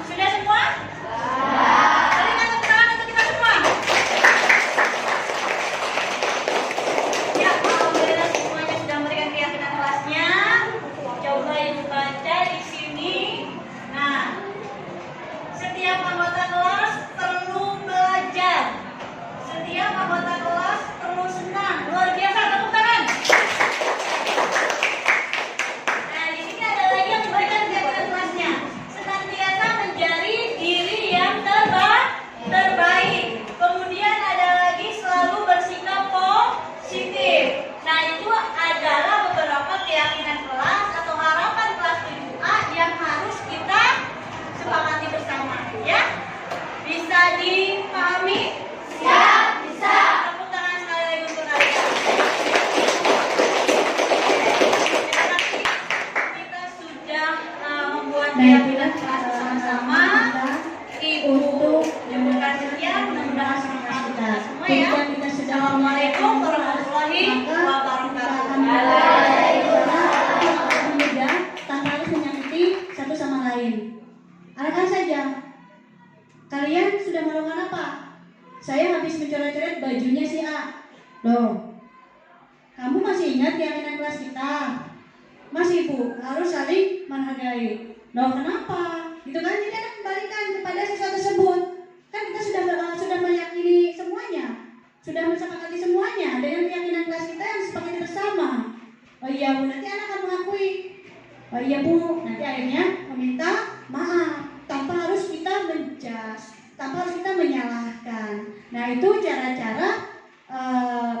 Sudah semua? Berikan tepuk tangan untuk kita semua. Ya, alhamdulillah semuanya sudah memberikan keyakinan kelasnya. Coba ibu baca di sini. Nah, setiap anggota kelas perlu belajar. Setiap anggota kelas perlu senang. Luar biasa, tepuk tangan. Nah, di sini ada lagi yang memberikan keyakinan kelasnya. Senantiasa menjadi diri yang terbaik. Kemudian ada lagi selalu bersikap positif. Nah, itu adalah beberapa keyakinan kelas atau harapan kelas 7A yang harus kita sepakati bersama, ya. Bisa dipahami? Siap, bisa. Tepuk tangan sekali lagi untuk kalian. Terima kasih. Kita sudah membuat keyakinan kelas bersama. Ibu mengucapkan sekian, mudah-mudahan bermanfaat untuk kita semua ya. Assalamualaikum warahmatullahi wabarakatuh. muda tanpa harus menyakiti satu sama lain. Arahkan saja. Kalian sudah melakukan apa? Saya habis mencoret-coret bajunya si A. Loh, kamu masih ingat keyakinan kelas kita? Masih Bu, harus saling menghargai. Loh, kenapa? gitu kan? Jadi anak kembalikan kepada siswa tersebut. Kan kita sudah meyakini semuanya, sudah mensepakati semuanya dengan keyakinan kelas kita yang disepakati bersama. Oh iya Bu, nanti anak akan mengakui. Oh iya Bu, nanti akhirnya meminta maaf tanpa harus kita menjudge, tanpa harus kita menyalahkan. Nah itu cara-cara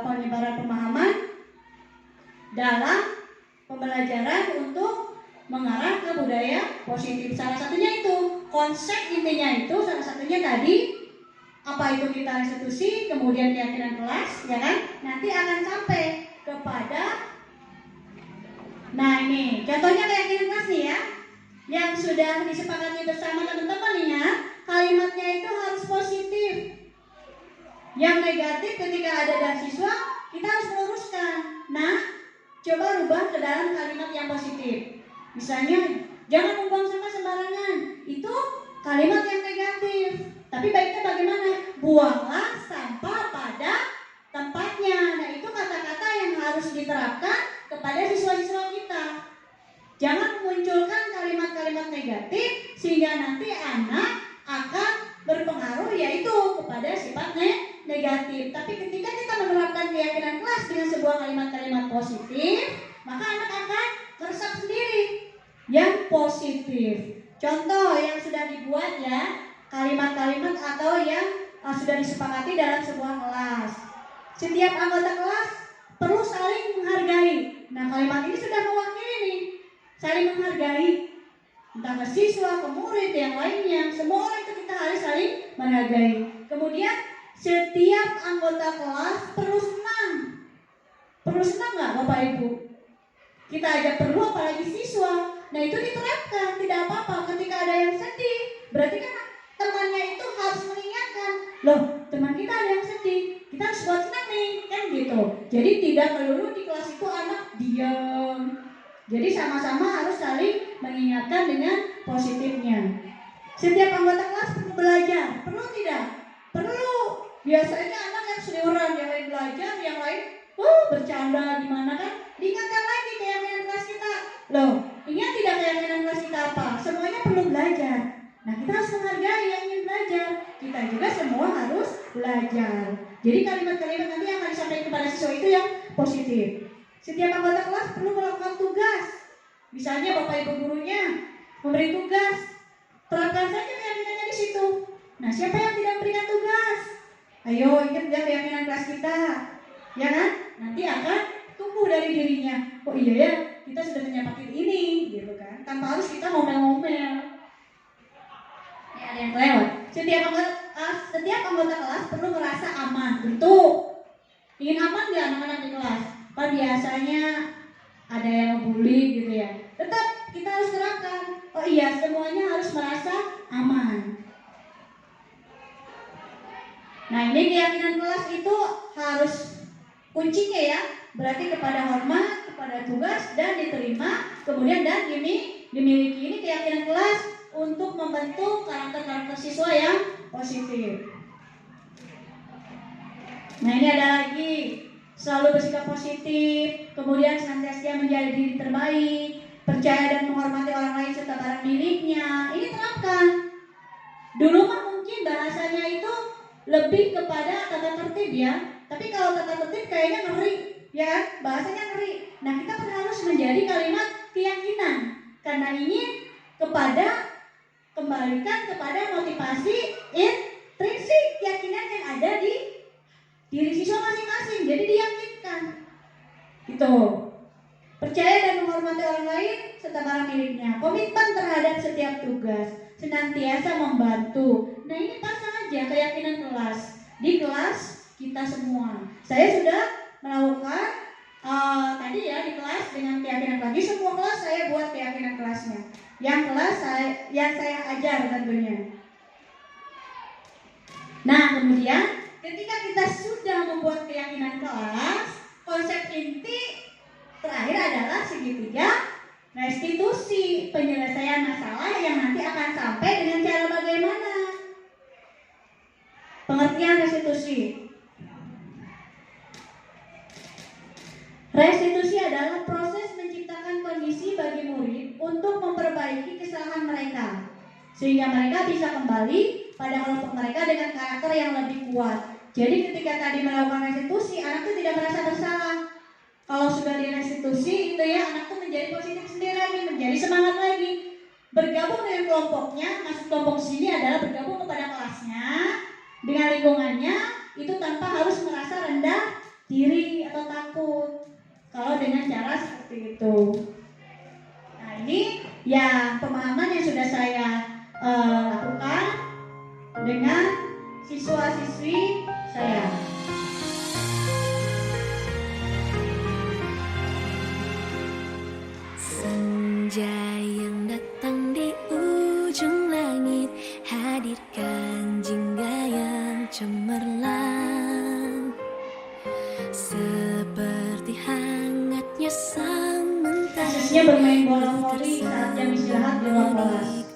penyebaran pemahaman dalam pembelajaran untuk mengarah ke budaya positif. Salah satunya itu, konsep intinya itu salah satunya tadi, apa itu kita institusi, kemudian keyakinan kelas, ya kan? Nanti akan sampai kepada, nah ini contohnya keyakinan kelas nih ya, yang sudah disepakati bersama teman-teman nih ya. Kalimatnya itu harus positif. Yang negatif ketika ada dari siswa, kita harus meluruskan. Nah, coba rubah ke dalam kalimat yang positif. Misalnya, jangan membuang sampah sembarangan. Itu kalimat yang negatif. Tapi baiknya bagaimana? Buanglah sampah pada tempatnya. Nah, itu kata-kata yang harus diterapkan kepada siswa-siswa kita. Jangan munculkan kalimat-kalimat negatif sehingga nanti anak akan berpengaruh yaitu kepada sifat negatif. Tapi ketika kita menerapkan keyakinan kelas dengan sebuah kalimat-kalimat positif, maka anak akan meresap sendiri yang positif. Contoh yang sudah dibuat ya, kalimat-kalimat atau yang sudah disepakati dalam sebuah kelas. Setiap anggota kelas perlu saling menghargai. Nah, kalimat ini sudah mewakili nih, saling menghargai. Entah ke siswa, ke murid, yang lainnya, semua orang itu kita harus saling menghargai. Kemudian setiap anggota kelas perlu senang. Perlu senang nggak Bapak Ibu? Kita aja perlu, apalagi siswa. Nah itu diterapkan, tidak apa-apa ketika ada yang sedih. Berarti kan temannya itu harus mengingatkan, loh teman kita ada yang sedih, kita harus buat senang nih, kan gitu. Jadi tidak melulu di kelas itu anak diam. Jadi sama-sama harus saling mengingatkan dengan positifnya. Setiap anggota kelas perlu belajar, perlu tidak? Perlu. Biasanya anak yang senior, yang lain belajar, yang lain bercanda gimana kan? Diingatkan lagi keyakinan kelas kita. Loh, ingat tidak keyakinan kelas kita apa? Semuanya perlu belajar. Nah, kita harus menghargai yang ingin belajar. Kita juga semua harus belajar. Jadi kalimat-kalimat nanti yang akan disampaikan kepada siswa itu yang positif. Setiap anggota kelas perlu melakukan tugas. Misalnya Bapak Ibu gurunya memberi tugas, terapkan saja keyakinannya di situ. Nah, siapa yang tidak memberikan tugas? Ayo ingat ya keyakinan kelas kita, ya kan? Nanti akan tumbuh dari dirinya. Oh iya ya, kita sudah menyepakati ini, gitu kan? Tanpa harus kita ngomel-ngomel. Ini ada yang lewat. Setiap anggota kelas perlu merasa aman. Tentu ingin aman nggak anak-anak di kelas? Kan biasanya ada yang ngebully gitu ya. Tetap kita harus terapkan. Oh iya, semuanya harus merasa aman. Nah ini keyakinan kelas itu harus kuncinya ya. Berarti kepada hormat, kepada tugas dan diterima. Kemudian dan ini dimiliki ini keyakinan kelas untuk membentuk karakter-karakter siswa yang positif. Nah ini ada lagi, selalu bersikap positif, kemudian senantiasa menjadi diri terbaik, percaya dan menghormati orang lain serta barang miliknya. Ini terapkan. Dulu mah mungkin bahasanya itu lebih kepada tata tertib ya, tapi kalau tata tertib kayaknya ngeri ya, bahasanya ngeri. Nah kita pun harus menjadi kalimat keyakinan, karena ini kembalikan kepada motivasi intrinsik keyakinan yang ada di diri siswa masing-masing. Jadi diyakinkan gitu, percaya dan menghormati orang lain serta barang miliknya, komitmen terhadap setiap tugas, senantiasa membantu. Nah ini pasang aja keyakinan kelas di kelas kita semua. Saya sudah melakukan tadi ya di kelas dengan keyakinan kelas. Di semua kelas saya buat keyakinan kelasnya. Yang saya ajar tentunya. Nah kemudian ketika kita sudah membuat keyakinan kelas, konsep inti terakhir adalah segitiga restitusi, penyelesaian masalah yang nanti akan sampai dengan cara bagaimana. Pengertian restitusi. Restitusi adalah proses menciptakan kondisi bagi murid untuk memperbaiki kesalahan mereka. sehingga mereka bisa kembali pada kelompok mereka dengan karakter yang lebih kuat. Jadi ketika tadi melakukan restitusi, anak itu tidak merasa bersalah. Kalau sudah direstitusi, itu ya anak itu menjadi positif sendiri lagi, menjadi semangat lagi. Bergabung dengan kelompoknya, maksud kelompok sini adalah bergabung kepada kelasnya, dengan lingkungannya, itu tanpa harus merasa rendah diri atau takut. Kalau dengan cara seperti itu. Nah ini ya pemahaman yang sudah saya lakukan dengan siswa-siswi saya. Senja yang datang di ujung langit, hadirkan jingga yang cemerlang, seperti hangatnya sang mentari. Kasusnya bermain bola voli saat jam istirahat di ruang kelas,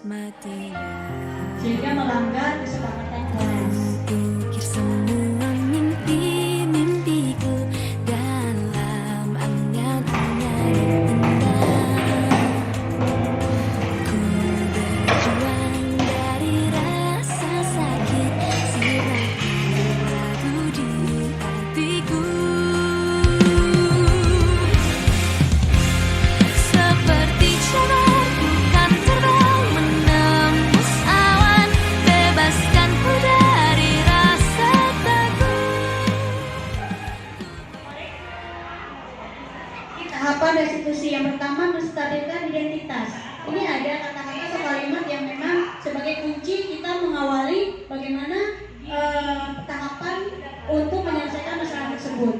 sehingga melanggar kesepakatan kelas. Ukir semua mimpi-mimpiku dalam angan-angan indah. Ku berjuang dari rasa sakit, siratkan lagu di hatiku. Seperti jalan bukan terbang menembus awan, bebaskanku dari rasa takut. Tahapan restitusi yang pertama, menstabilkan identitas. Ini ada kata-kata atau kalimat yang memang sebagai kunci kita mengawali bagaimana tahapan untuk menyelesaikan masalah tersebut.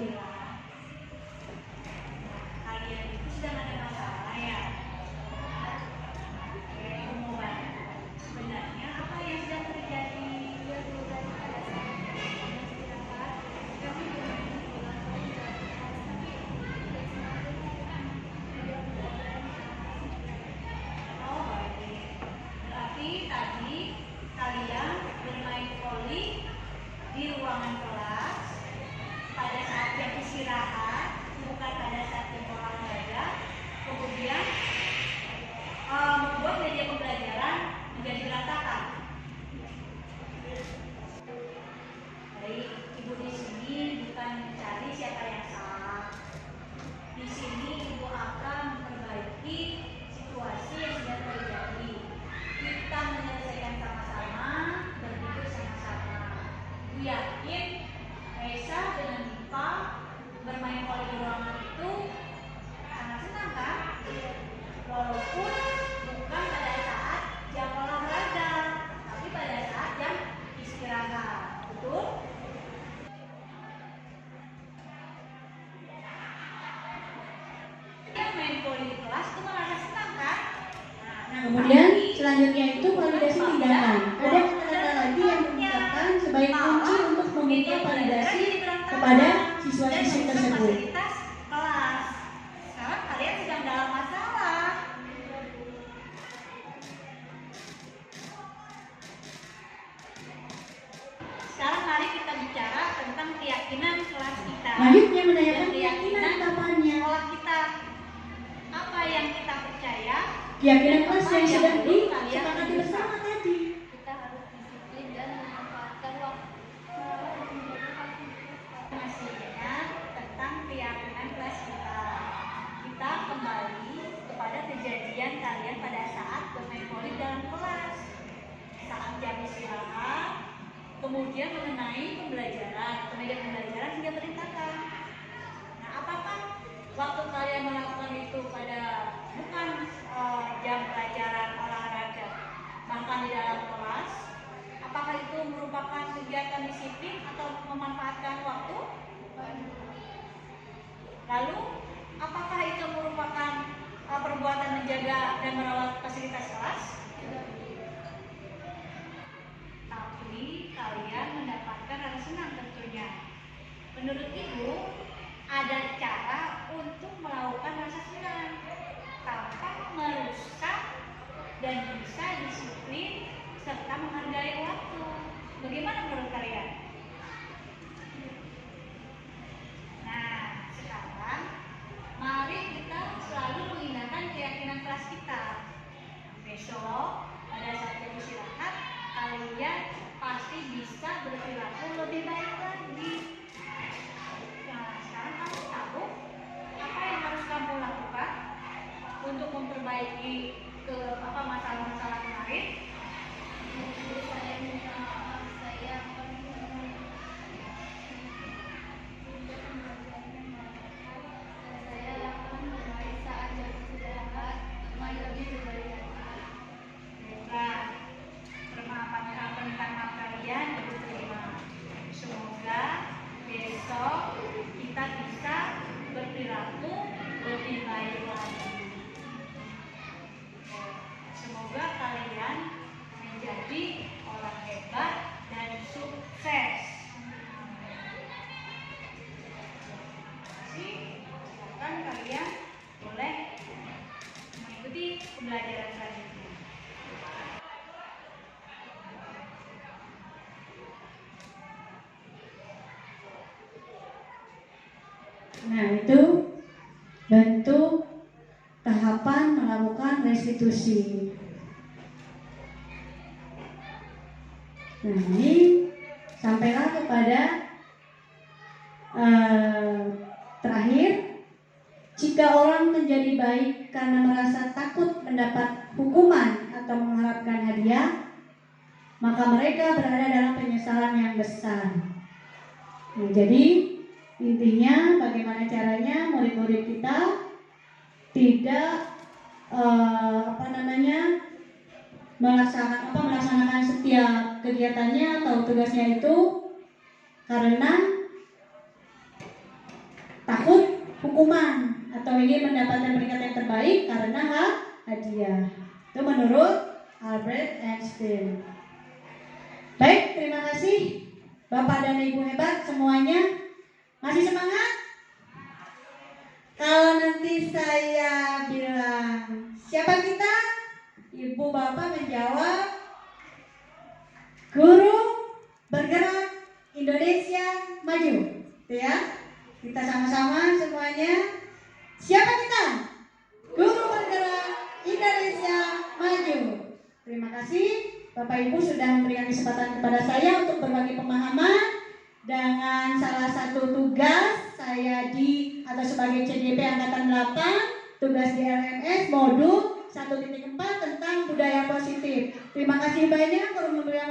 Kalian itu sedang ada masalah ya. Oke, pengumuman. Sebenarnya apa yang sedang terjadi? Oh, baik. Berarti tadi kalian bermain voli di ruangan kelas pada saat jam istirahat, bukan pada saat jam olahraga, kemudian membuat media pembelajaran menjadi berantakan. Baik, ibu di sini bukan mencari siapa yang salah. Di sini ibu akan memperbaiki situasi yang sudah terjadi. Kita menyelesaikan sama-sama, berpikir sama-sama. Ibu yakin Reza dengan Dipa bermain voli di ruangan itu sangat senang kan? Walaupun bukan pada saat jam olahraga, tapi pada saat jam istirahat. Betul? Yang main voli di kelas itu merasa senang kan? Nah, kemudian selanjutnya itu validasi tindakan. Ada kata-kata lagi yang mengucapkan sebagai kunci untuk membuka validasi kepada siswa-siswi tersebut. Fasilitas kelas. Sekarang kalian sedang dalam masalah. Sekarang mari kita bicara tentang keyakinan kelas kita. Selanjutnya menanyakan Dan keyakinan kapannya. sekolah kita. Apa yang kita percaya? Keyakinan kelas yang sudah disepakati bersama tadi. Kita harus disiplin dan memanfaatkan waktu. Hasilnya tentang keyakinan kelas kita. Kita kembali kepada kejadian kalian pada saat bermain voli dalam kelas. Saat jam istirahat, kemudian mengenai pembelajaran, media pembelajaran hingga berantakan. Nah, apakah waktu kalian melakukan itu pada bukan jam pelajaran olahraga, bahkan di dalam kelas? Apakah itu merupakan kegiatan disiplin atau memanfaatkan waktu? Lalu, apakah itu merupakan perbuatan menjaga dan merawat fasilitas kelas? Tapi kalian mendapatkan rasa senang tentunya. Menurut ibu, ada cara untuk melakukan rasa senang tanpa merusak dan bisa disiplin serta menghargai waktu. Bagaimana menurut kalian? Nah, sekarang mari kita selalu mengindahkan keyakinan kelas kita. Besok pada saat jam istirahat kembali ke masalah-masalah kemarin. Saya minta maaf, saya akan kembali saat jam istirahat dengan lebih berbaik. Baiklah, permintaan maaf kalian diterima. Semoga besok kita bisa berperilaku lebih baik lagi. Semoga kalian menjadi orang hebat dan sukses. Silakan kalian boleh mengikuti pembelajaran selanjutnya. Nah, itu bentuk tahapan melakukan restitusi. Nah, ini sampailah kepada terakhir, jika orang menjadi baik karena merasa takut mendapat hukuman atau mengharapkan hadiah, maka mereka berada dalam penyesalan yang besar. Nah, jadi intinya bagaimana caranya murid-murid kita tidak melaksanakan setiap kegiatannya atau tugasnya itu karena takut hukuman atau ingin mendapatkan peringkat yang terbaik karena hadiah. Itu menurut Albert Einstein. Baik, terima kasih Bapak dan Ibu hebat semuanya. Masih semangat? Kalau nanti saya bilang siapa kita? Ibu Bapak menjawab Guru Bergerak Indonesia Maju. Itu ya. Kita sama-sama semuanya. Siapa kita? Guru Bergerak Indonesia Maju. Terima kasih Bapak Ibu sudah memberikan kesempatan kepada saya untuk berbagi pemahaman dengan salah satu tugas saya sebagai CGP Angkatan 8, tugas di LMS modul 1.4 tentang budaya positif. Terima kasih banyak.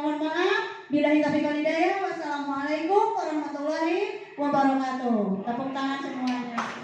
Mohon maaf. Billahi taufiq wal hidayah. Wassalamualaikum warahmatullahi wabarakatuh. Tepuk tangan semuanya.